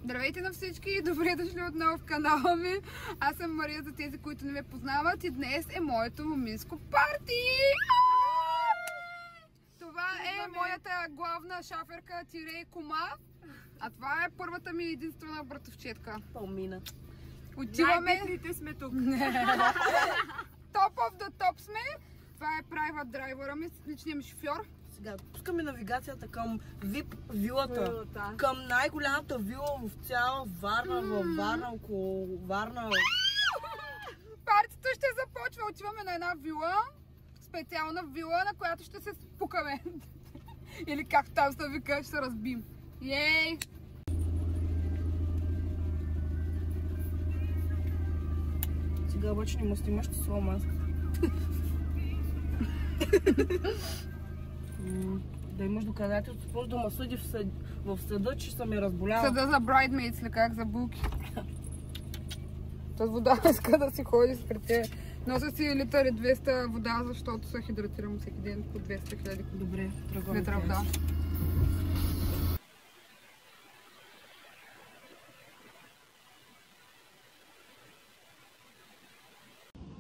Здравейте на всички и добре дошли отново в канала ми. Аз съм Мария за тези, които не ме познават и днес е моето моминско парти! Това е моята главна шаферка тире кума, а това е първата ми единствена братовчетка. Палмина. Отиваме... Най-битните сме тук. Топ of the top сме. Това е private драйвера ми, личният ми шофьор. Сега пускаме навигацията към VIP вилата. Към най-голямата вила в цяла Варна, във Варна, около Варна. Партито ще започва. Отиваме на една вила, специална вила, на която ще се спукаме. Или както там се вика, ще се разбим. Ей! Сега обаче не му снима, ще слова маската. Да имаш доказателство, може да ме съди в съда, че съм я разболяла. Съда за bridesmaids ли как, за булки. С вода иска да си ходи с пред. Нося си литър и 200 вода, защото се хидратирам всеки ден по 200 000. Добре, тръгваме. Литра вода.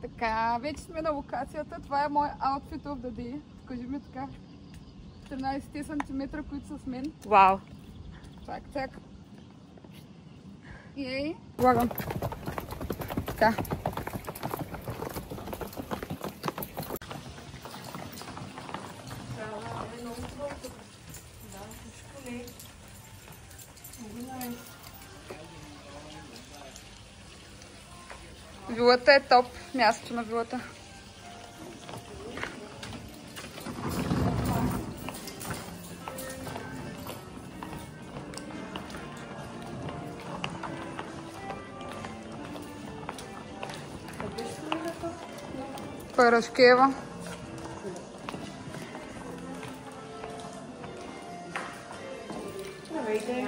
Така, вече сме на локацията. Това е мой outfit of the day. Кажи ми така. 13 см, които са с мен. Вау! Чак, чак. Ей, влагам. Така. Вилата е топ. Мястото на вилата. Парашкева. Здравейте!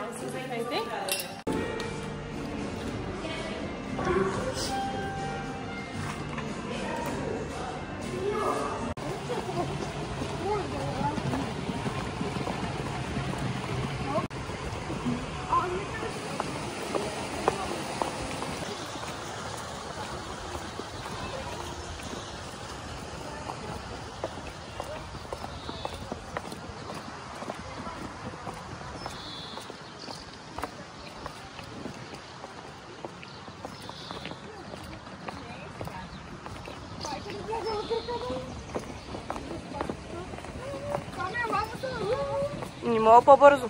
Не мога по-бързо.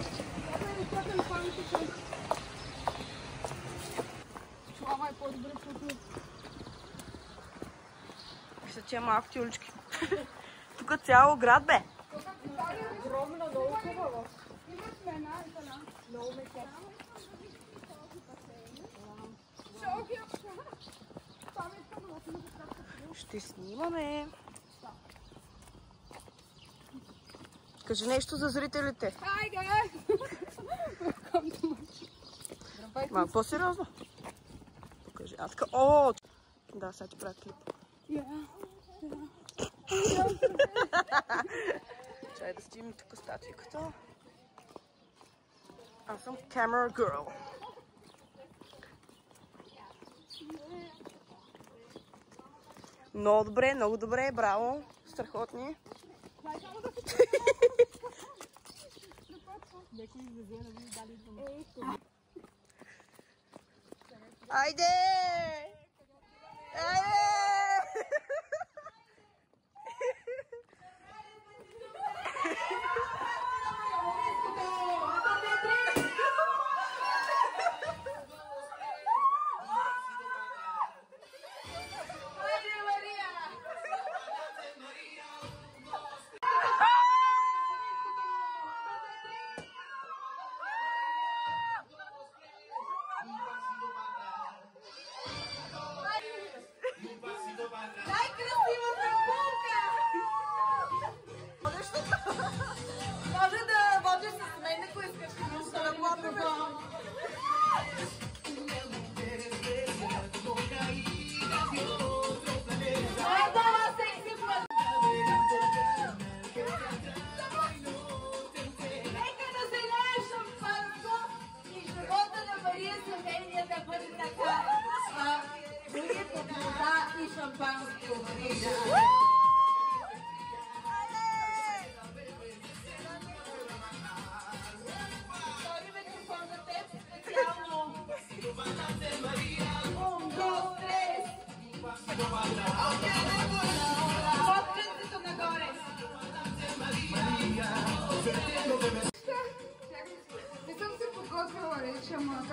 Мисля, че е малко ти улички. Тук цяло град, бе. Огромна, много хубава. Имаш една и една. Много мека. Ще снимаме. Кажи нещо за зрителите. Хайде! Малко по-сериозно. Покажи. Аз така... О! Да, сега ти правя клип. Чай да стигнем тук статуиката. Аз съм camera girl. Много добре, браво. Страхотни. Айде! Айде!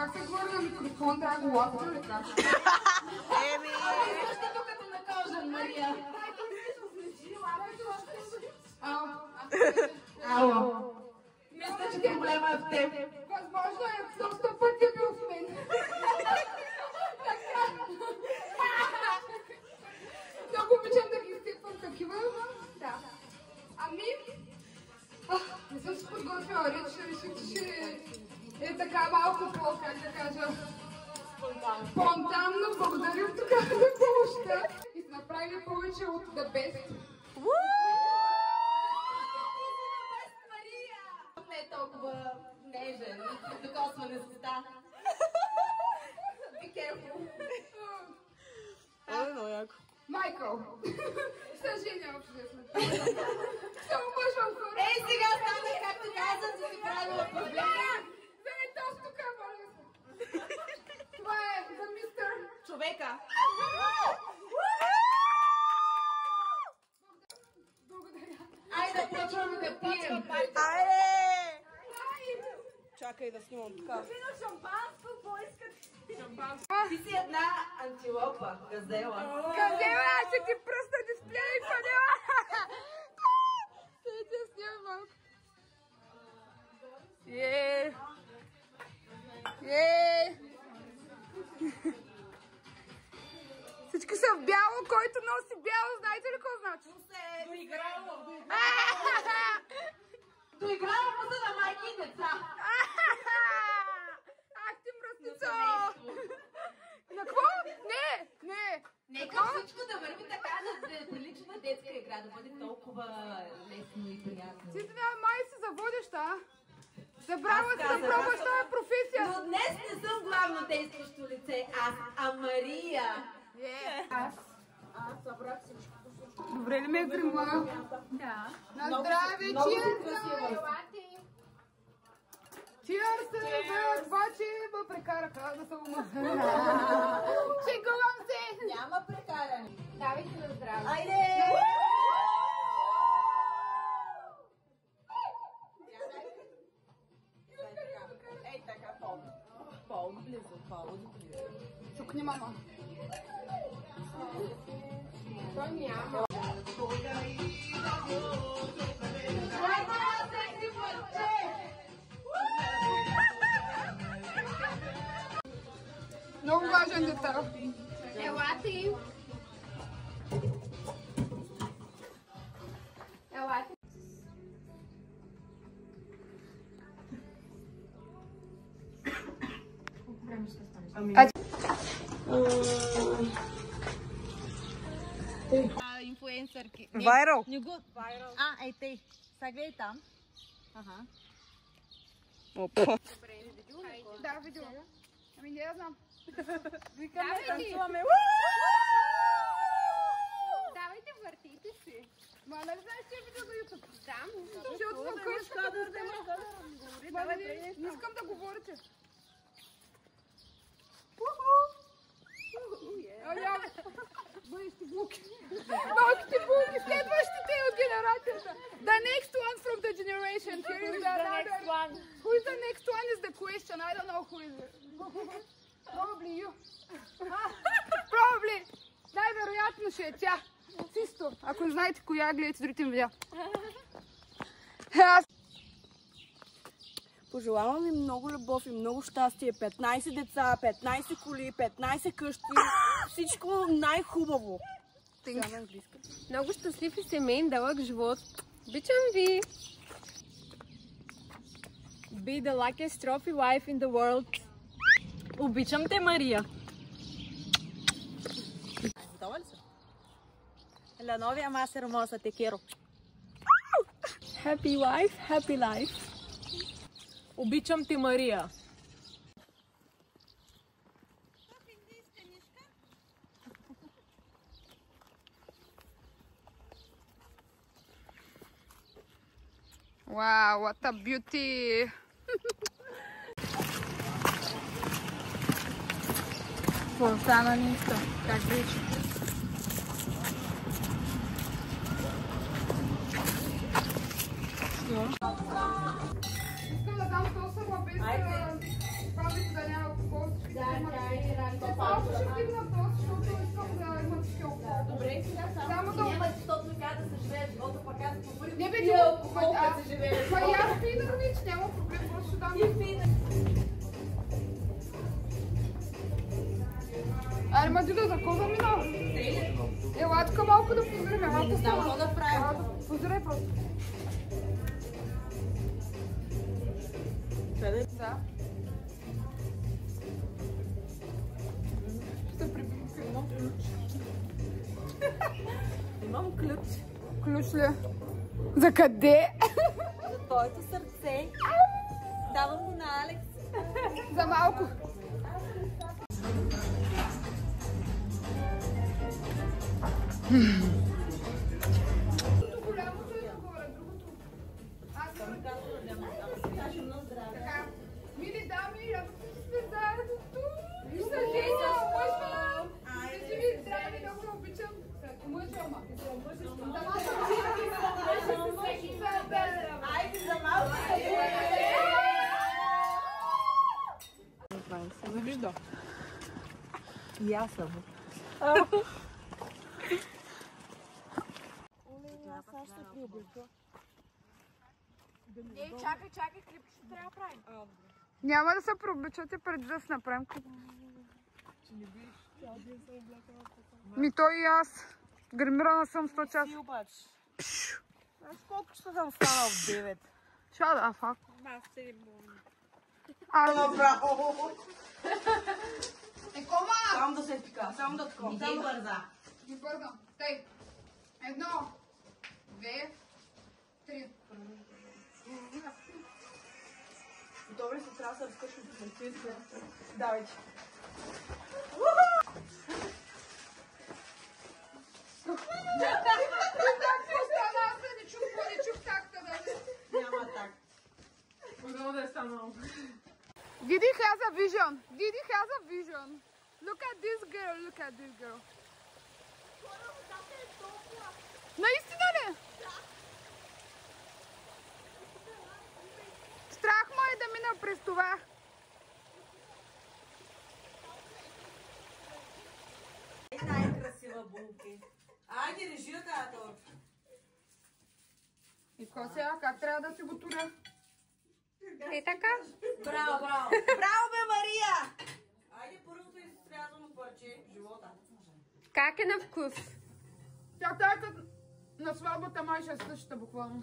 Как се говори на микрофон? Трябва да го лапа ли така? Еми! Същото като на Кожан, Мария. Ало. Мисля, че проблема е в теб. Възможно е, доста пъти е бил в мен. Много обичам да ги изтипвам такива. Да. Ами, не съм се подготвила реч, реших, че ще е така малко по, как да кажа, спонтанно. Благодарим тук за помощта и се направили повече от The Best. Не е толкова нежен, докосване с уста. Be careful. Много яко. Майкъл! Ще женя общо да сме. Ще омъжвам хора. Ей, сега стана, както каза, че си правила проблеми. Вземи този тук, моля се. Това е за мистер Човека. Благодаря. Айде, почваме да пием. Айде! Чакай да снимам така. Ти си една антилопа, газела. Газела, ще ти пръсна дисплея и падела. Ще те снимам. Всички са в бяло, който носи бяло, знаете ли какво значи? Доиграва муза на майки и деца. Ах ти мръсница! На какво? Не! Нека всичко да върви така, да прилича на детска игра, да бъде толкова лесно и приятно. Ти сега май си заводеща, а? Забрала си да пробваш тази професия. Но днес не съм главно действащо лице, аз, а Мария. Добре ли ме е гримла? Да. На здраве, чиърс за това, че ме прекараха да се омъжа. Шегувам се! Няма прекаране. Давайте на здраве. Айде! Ей така, по-близо. Чукни, мама. Той няма. Много важен детайл. Елате. Елате. Инфлуенсърки. Вайрал. Ей тъй. Сега гледай там. Ага. Опа. Да, видео. Ами не я знам. Викаме, танцуваме. Давайте, въртите се. Ма, нали знаеш, че е видео за YouTube? Да, защото съм къща. Не искам да говорите. Бъдещи булки. Малките булки, следващите от генерацията. The next one from the generation. Here is the next one. Who is the next one is the question. I don't know who is it. Probably you. Probably. Най-вероятно ще е тя. Систо. Ако не знаете коя, гледайте другите ми видео. Пожелавам ви много любов и много щастие. 15 деца, 15 коли, 15 къщи. Всичко най-хубаво. Много щастлив и семейен дълъг живот. Обичам ви! Be the luckiest trophy wife in the world. Обичам те, Мария! Готова ли си? La novia más hermosa, te quiero. Happy wife, happy life. Обичам те, Мария! Wow, what a beauty! Какво стана нищо? Как беше? Искам да дам тосъла без памето да няма алкохол. Това малко ще вдигна тост, защото искам да има такива алкохол. Добре, сега само да няма, защото така да се живее живота, пък аз по първи Не бе, пия алкохол, като се живее. Ма и аз фидър вече, няма проблем, просто ще дам. Аре, ма Дюда, за кого да минава? Ела тук малко да поздравя. Не знам какво да правя. Поздравя просто. Къде? Да. Ще припомня. Имам ключ Ключ ли? За къде? за твоето сърце. Давам го на Алекс. За малко. Голямото е нагоре, другото. Аз съм така. Мили дами, ако сте заедно тук, и са Женя, мъжа. Кажи ви, здраве, много ме обичам. Мъжа, ма. Айде за малко. Не вижда. И аз съм. Ей, чакай, клип ще трябва да правим. Няма да се прообличате преди да се направим клип. Ми той и аз. Гримирана съм 100 часа. Ти обаче. Аз колко часа съм станал в 9? Ча да, факт. Аз се Направо. Кома! Само да се пика, само да такова. Само бърза. Не бързам. Тъй. 1, 2, 3. Добре, се трябва да се разкъшвам по сърцето. Давайте. Не чух такта даже. Няма так. Много да е станало. Didi has a vision. Didi has a vision. Look at this girl. Look at this girl. Наистина ли? Страх му е да мина през това. Най-красива булки. Айде, режи тази торта. И какво сега? Как трябва да си го туря? Е така. Браво, браво. Браво, бе, Мария! Айде, първото изрязано парче. Живота. Как е на вкус? Тя тая като на сватбата май ще е същата буквално.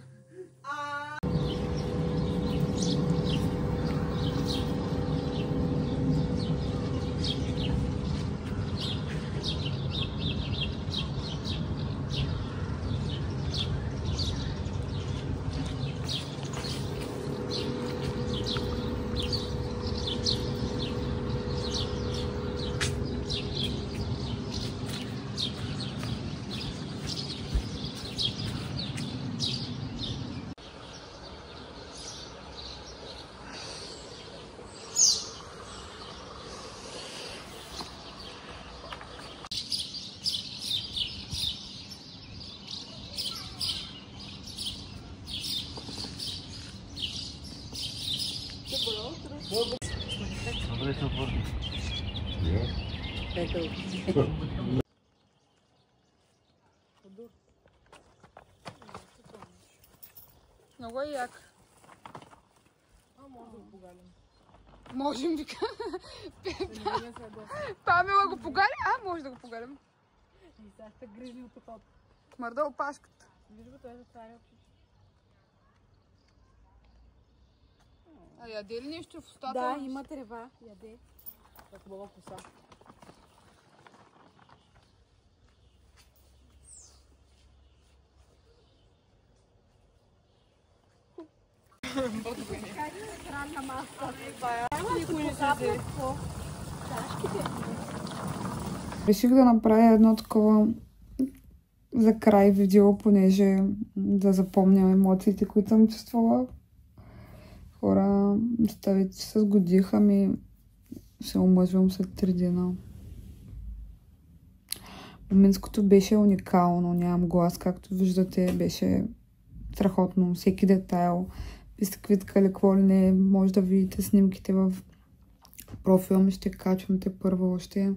Добре, се отвърни. Много е як. Може да го погалим. Можем, вика. Памела го погали? Може да го погалим. И сега сте грижли от това. Смърда опашката. Виж го, той затваря очите. А яде ли нещо в устата? Да, има трева. Яде. Хубава коса. Странна маска. Реших да направя едно такова за край видео, понеже да запомням емоциите, които съм чувствала. Хора, ставите, че се сгодиха ми, се омъжвам след 3 дена. Моминското беше уникално, нямам глас, както виждате, беше страхотно. Всеки детайл бисквитка или какво ли не. Може да видите снимките в профила ми, ще качвам те първо още.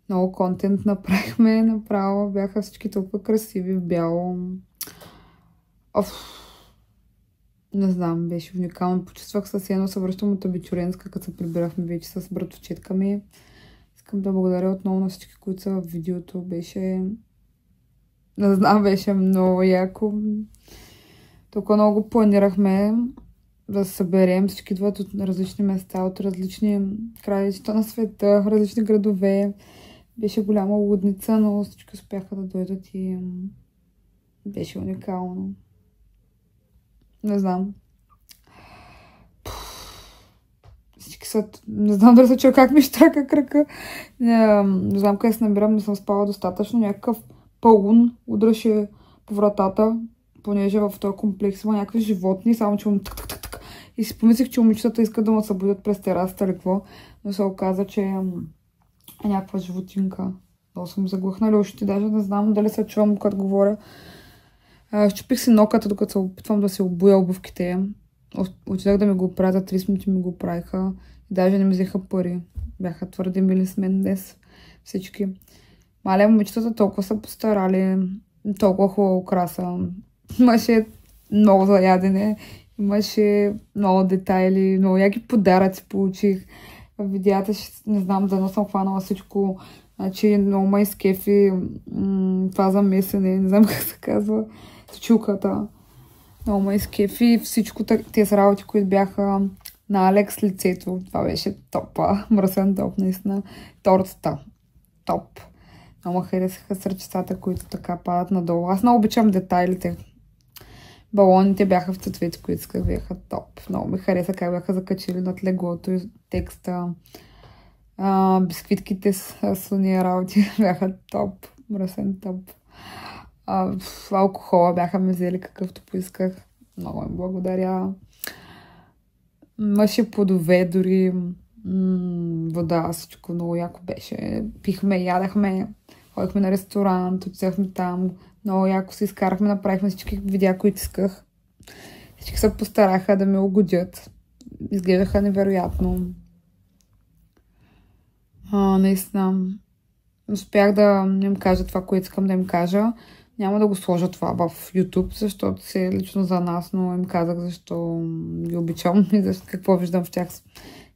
Много контент направихме, направо бяха всички толкова красиви в бяло. Не знам, беше уникално. Почувствах се едно, се връщам от абитуренска, като се прибирахме вече с братовчетка ми. Искам да благодаря отново на всички, които са в видеото. Беше... Не знам, беше много яко. Толкова много планирахме да се съберем. Всички идват от различни места, от различни краища на света, различни градове. Беше голяма лудница, но всички успяха да дойдат и беше уникално. Не знам. Всички са... Не знам дали се чуя как ми щрака кръка. Не знам къде се набирам, не съм спала достатъчно. Някакъв пълун удраше по вратата, понеже в този комплекс има някакви животни, само че так. И си помислих, че момичетата искат да ме събудят през терасата или какво, но се оказа, че е някаква животинка. Много съм заглъхнала още, даже не знам дали се чувам, когато говоря. Щупих си ноката, докато се опитвам да се обуя обувките. Отидах да ми го оправя, за 30 минути ми го оправиха. И даже не ми взеха пари. Бяха твърде мили с мен днес всички. Мале, момичетата толкова са постарали. Толкова хубава украса. Имаше много за ядене. Имаше много детайли. Много яки подаръци получих. В видеята не знам, дано съм хванала всичко. Значи много ме изкефи това за месене. Не знам как се казва. Чулката. Много ме изкефи всичко тези работи, които бяха на Алекс лицето. Това беше топа. Мръсен топ, наистина. Тортата. Топ. Много ме харесаха сърчицата, които така падат надолу. Аз много обичам детайлите. Балоните бяха в цветовете, които исках, бяха топ. Много ми хареса как бяха закачили над леглото и текста. Бисквитките с уния работи бяха топ. Мръсен топ. Алкохола бяха ме взели какъвто поисках. Много им благодаря. Имаше плодове, дори вода, всичко много яко беше. Пихме, ядахме, ходихме на ресторант, отидахме там. Много яко се изкарахме, направихме всички видеа, които исках. Всички се постараха да ме угодят. Изглеждаха невероятно. Наистина. Успях да им кажа това, което искам да им кажа. Няма да го сложа това в YouTube, защото си е лично за нас, но им казах защо ги обичам и защо, какво виждам в тях.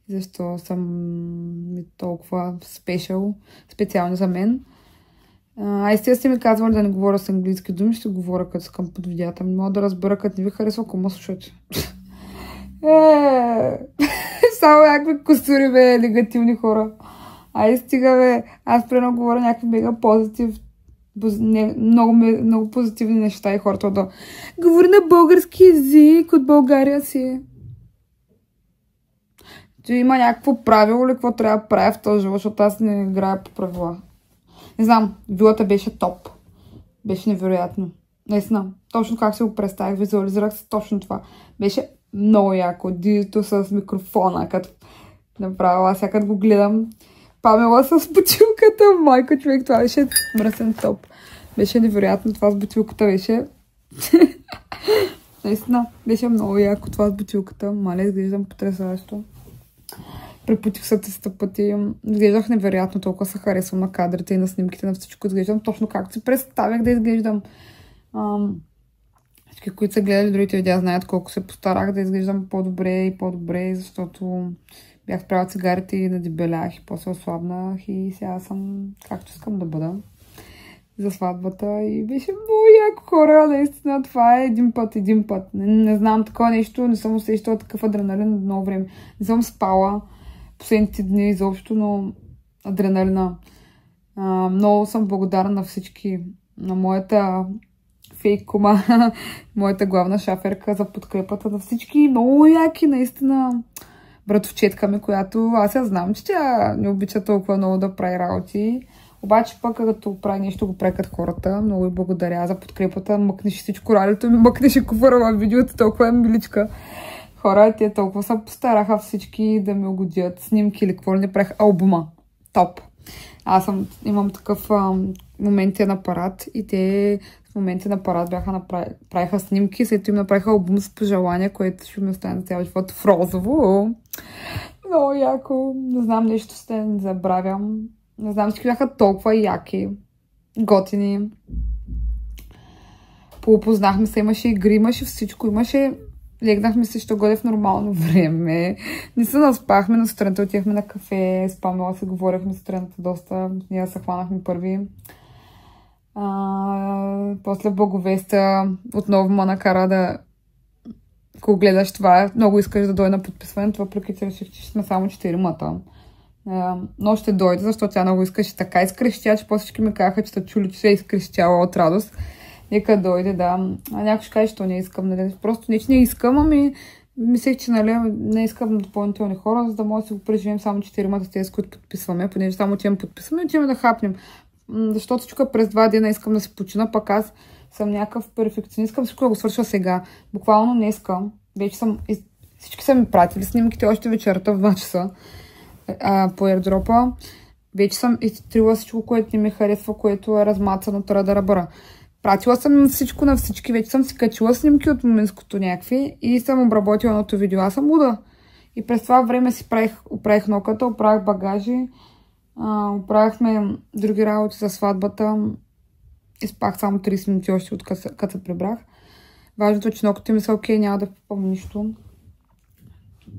Защо съм толкова специални за мен. Естествено сте ми казвали да не говоря с английски думи, ще говоря като искам под видеята. Не мога да разбера, като не ви харесва, ако ме слушате. Само някакви косури, бе, негативни хора. Стига, бе. Аз примерно говоря някакви мега позитив, много позитивни неща и хората да говори на български език, от България си. Че има някакво правило или какво трябва да правя в този живот, защото аз не играя по правила. Не знам, вилата беше топ. Беше невероятно. Наистина, точно как си го представих, визуализирах се точно това. Беше много яко. Дито с микрофона, като направила, сега като го гледам. Памела с бутилката, майко човек, това беше мръсен топ. Беше невероятно, това с бутилката беше. Наистина, беше много яко това с бутилката. Мале, изглеждам потресаващо. Препутих се 300 пъти. Изглеждах невероятно, толкова се харесвам на кадрите и на снимките, на всичко. Изглеждам точно както си представях да изглеждам. Всички, които са гледали другите видеа, знаят колко се постарах да изглеждам по-добре и по-добре, защото бях правила цигарите и надебелях и после ослабнах и сега съм както искам да бъда за сватбата и беше много яко, хора, наистина това е един път. Не знам такова нещо, не съм усещала такъв адреналин от много време. Не съм спала последните дни изобщо, но адреналина. Много съм благодарна на всички, на моята фейк кума, моята главна шаферка за подкрепата на всички много яки, наистина. Братовчетка ми, която аз я знам, че тя не обича толкова много да прави работи. Обаче пък като прави нещо, го прави като хората. Много и благодаря за подкрепата. Мъкнеш всичко ралито ми, мъкнеш и куфара в видеото, толкова е миличка. Хора, те толкова се постараха всички да ми угодят снимки или какво не правих. Албума. Топ. Аз имам такъв моменти на парад и те в моменти на парад правиха снимки, след това им направиха албум с пожелания, което ще ми остане цял живот в розово. Много яко. Не знам, нещо ще не забравям. Не знам, всички бяха толкова яки, готини. Поопознахме се, имаше игри, имаше всичко, легнахме се, ще годе в нормално време. Не се наспахме, но сутринта отивахме на кафе, с Памела се говорихме сутринта доста, ние се хванахме първи. После Благовеста отново ме накара да, ако гледаш това, много искаш да дойде на подписването, въпреки че реших, че сме само 4-мата. Но ще дойде, защото тя много искаше, така изкрещя, че после всички ми казаха, че са чули, че се е изкрещяла от радост. Нека дойде, да. А някой ще каже, че не искам, нали? Просто не, че не искам, ами мислех, че нали, не искам допълнителни хора, за да може да си го преживеем само 4-мата тези, които подписваме, понеже само отиваме подписваме и отиваме да хапнем. Защото всичко през 2 дена искам да се почина, пък аз съм някакъв перфекционист, искам всичко да го свърша сега. Буквално не искам. Вече всички са ми пратили снимките още вечерта в 2 часа по airdrop-а. Вече съм изтрила всичко, което не ми харесва, което е размацано тара-дара-бара. Пратила съм всичко на всички, вече съм си качила снимки от моментското някакви и съм обработила едното видео. Аз съм луда. И през това време си оправих ноката, оправих багажи, оправихме други работи за сватбата. Изпах само 30 минути още от като се прибрах. Важното е, че ноката ми са окей, няма да попълня нищо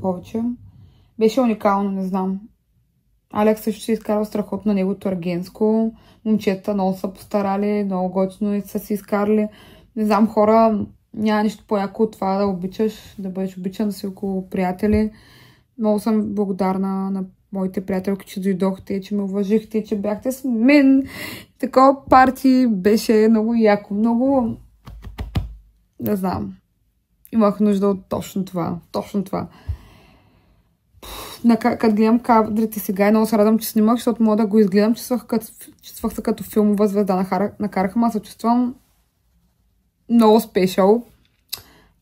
повече. Беше уникално, не знам. Алекс също се изкарва страхотно на неговото аргенско. Момчета много са постарали, много готино и са си изкарали. Не знам, хора, няма нищо по-яко от това да обичаш, да бъдеш обичан, да си около приятели. Много съм благодарна на моите приятелки, че дойдохте, че ме уважихте, че бяхте с мен. Такова парти беше много яко, много... Не знам. Имах нужда от точно това. Точно това. Като гледам кадрите сега и много се радвам, че снимах, защото мога да го изгледам. Чувствах се като филмова звезда. Накараха ме, се чувствам много спешъл.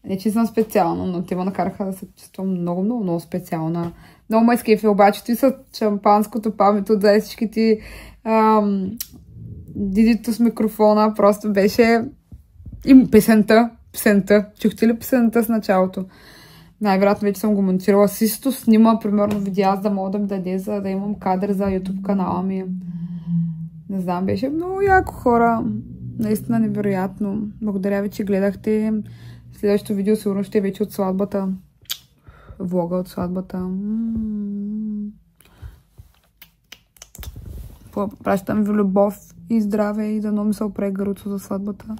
Не, че съм специална, но те ме накараха да се чувствам много специална. Много ме изкефи, обаче ти с шампанското памето, да всички ти дидито с микрофона, просто беше и песента. Чухте ли песента с началото? Най-вероятно вече съм го монтирала. Систо снима, примерно, видеа, за да мога да ми даде, за да имам кадър за YouTube канала ми. Не знам, беше много яко, хора. Наистина невероятно. Благодаря ви, че гледахте. Следващото видео сигурно ще е вече от сватбата. Влога от сватбата. Пращам ви любов и здраве и дано ми се опре гърлото за сватбата.